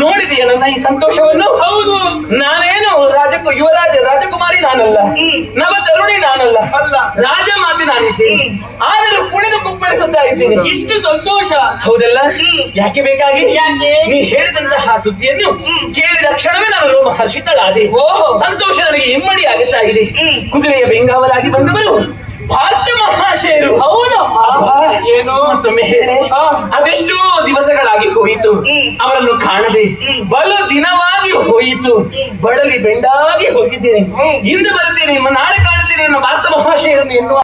ನೋಡಿದೀಯ ನನ್ನ ಈ ಸಂತೋಷವನ್ನು? ಹೌದು. ನಾನೇನು ಯುವರಾಜ ರಾಜಕುಮಾರಿ ನಾನಲ್ಲ, ನವ ತರುಣಿ ನಾನಲ್ಲ, ರಾಜಮಾತೆ ನಾನಿದ್ದೇನೆ. ಆದರೂ ಕುಣಿದು ಕುಪ್ಪಳಿಸುತ್ತಾ ಇದ್ದೀನಿ. ಇಷ್ಟು ಸಂತೋಷ ಹೌದಲ್ಲ? ಯಾಕೆ ಬೇಕಾಗಿ? ಯಾಕೆ? ನೀ ಹೇಳಿದಂತಹ ಸುದ್ದಿಯನ್ನು ಕೇಳಿದ ಕ್ಷಣವೇ ನಾನು ರೋಮ ಹರ್ಷಿತಳಾದೆ. ಸಂತೋಷ ನನಗೆ ಇಮ್ಮಡಿ ಆಗುತ್ತಾ ಇದೆ. ಕುದುರೆಯ ಬೆಂಗಾವಲಾಗಿ ಬಂದವರು ಭಾರತ ಮಹಾಶಯರು. ಹೌದಮ್ಮ. ಏನೋ ಮತ್ತೊಮ್ಮೆ ಹೇಳಿ. ಅದೆಷ್ಟೋ ದಿವಸಗಳಾಗಿ ಹೋಯಿತು ಅವರನ್ನು ಕಾಣದೆ, ಬಲು ದಿನವಾಗಿ ಹೋಯಿತು. ಬಳಲಿ ಬೆಂಡಾಗಿ ಹೋಗಿದ್ದೇನೆ. ಇಂದು ಬರುತ್ತೇನೆ, ನಾಳೆ ಕಾಣುತ್ತೇನೆ ನನ್ನ ಭಾರತ ಮಹಾಶಯರನ್ನು ಎನ್ನುವ